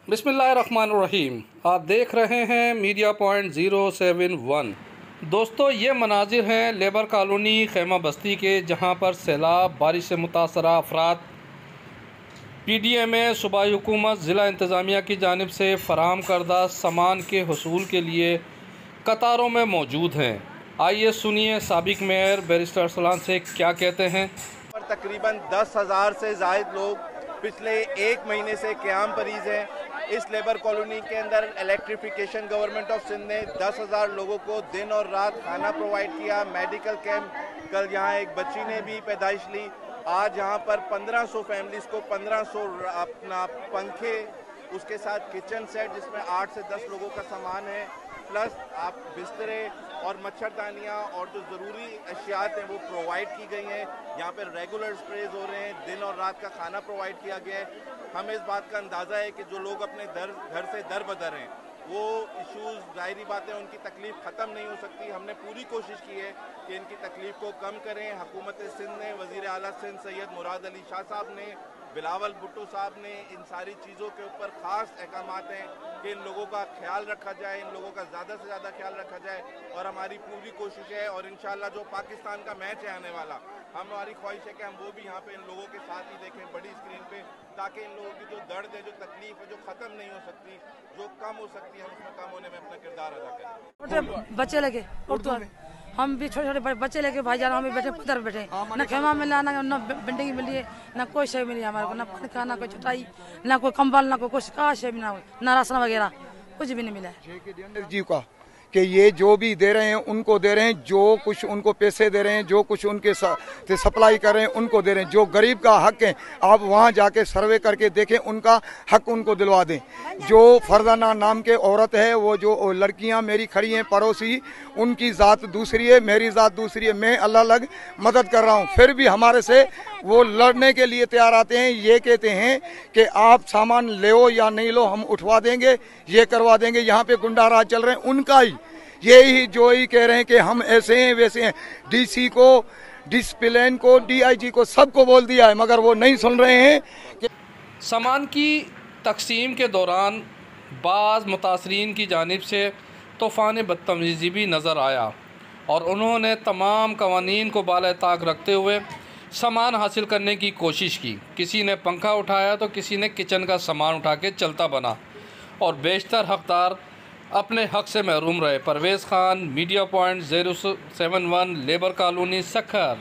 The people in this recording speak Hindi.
बिस्मिल्लाहिर्रहमानिर्रहीम। आप देख रहे हैं मीडिया पॉइंट 071। दोस्तों, ये मनाजिर हैं लेबर कॉलोनी खैमा बस्ती के, जहां पर सैलाब बारिश से मुतासरा अफराद PDMA सूबाई हुकूमत ज़िला इंतज़ामिया की जानिब से फ़राहम करदा सामान के हसूल के लिए कतारों में मौजूद हैं। आइए सुनिए साबिक मेयर बैरिस्टर अरसलान से क्या कहते हैं। पर तकरीबन 10,000 से ज़ायद लोग पिछले एक महीने से क़याम परीज़ हैं। इस लेबर कॉलोनी के अंदर इलेक्ट्रिफिकेशन गवर्नमेंट ऑफ सिंध ने 10,000 लोगों को दिन और रात खाना प्रोवाइड किया। मेडिकल कैंप, कल यहाँ एक बच्ची ने भी पैदाइश ली। आज यहाँ पर 1500 फैमिलीज़ को 1500 अपना पंखे, उसके साथ किचन सेट जिसमें 8 से 10 लोगों का सामान है, प्लस आप बिस्तरे और मच्छरदानियाँ और जो ज़रूरी अशियात हैं वो प्रोवाइड की गई हैं। यहाँ पर रेगुलर स्प्रेज हो रहे हैं, दिन और रात का खाना प्रोवाइड किया गया है। हमें इस बात का अंदाज़ा है कि जो लोग अपने घर से दर बदर हैं, वो इश्यूज़ ज़ाहिरी बात है उनकी तकलीफ़ ख़त्म नहीं हो सकती। हमने पूरी कोशिश की है कि इनकी तकलीफ़ को कम करें। हुकूमत सिंध ने, वज़ीर आला सिंध सैयद मुराद अली शाह साहब ने, बिलावल भुट्टो साहब ने, इन सारी चीज़ों के ऊपर ख़ास अहकामात हैं कि इन लोगों का ख्याल रखा जाए, इन लोगों का ज़्यादा से ज़्यादा ख्याल रखा जाए। और हमारी पूरी कोशिश है, और इंशाअल्लाह जो पाकिस्तान का मैच है आने वाला, हमारी ख्वाहिश है कि हम वो भी यहाँ पे इन लोगों के साथ ही देखें बड़ी स्क्रीन पे, ताकि इन लोगों की जो दर्द है, जो तकलीफ है, जो ख़त्म नहीं हो सकती, जो कम हो सकती है, हम उसमें कम होने में अपना किरदार अदा करें। छोटे बच्चे लगे उर्दू में, हम भी छोटे छोटे बच्चे लेके भाईजान हम भी बैठे पत्थर बैठे, ना खेमा मिला, ना बिल्डिंग मिली, ना कोई शय मिली हमारे को, ना पंखा, ना कोई चटाई, ना कोई कंबल, ना कोई कुछ का शय मिला, ना राशन वगैरह कुछ भी नहीं मिला। जी का कि ये जो भी दे रहे हैं उनको दे रहे हैं, जो कुछ उनको पैसे दे रहे हैं, जो कुछ उनके सप्लाई कर रहे हैं उनको दे रहे हैं। जो गरीब का हक है आप वहाँ जाके सर्वे करके देखें, उनका हक उनको दिलवा दें। जो फरजाना नाम के औरत है, वो जो लड़कियाँ मेरी खड़ी हैं पड़ोसी, उनकी ज़ात दूसरी है, मेरी ज़ात दूसरी है, मैं अलग अलग मदद कर रहा हूँ, फिर भी हमारे से वो लड़ने के लिए तैयार आते हैं। ये कहते हैं कि आप सामान ले या नहीं लो, हम उठवा देंगे, ये करवा देंगे। यहाँ पे गुंडा राज चल रहे हैं, उनका ही यही जो ही कह रहे हैं कि हम ऐसे हैं वैसे हैं। DC को, डिसिप्लिन को, DIG को, सबको बोल दिया है, मगर वो नहीं सुन रहे हैं कि सामान की तकसीम के दौरान बाज़ मुतासरीन की जानिब से तूफ़ान बदतमीज़ी भी नज़र आया, और उन्होंने तमाम कवानीन को बाला ताक रखते हुए सामान हासिल करने की कोशिश की। किसी ने पंखा उठाया तो किसी ने किचन का सामान उठा के चलता बना, और बेशतर हकदार अपने हक से महरूम रहे। Parvez Khan, media point 071, labour colony, Sukkur.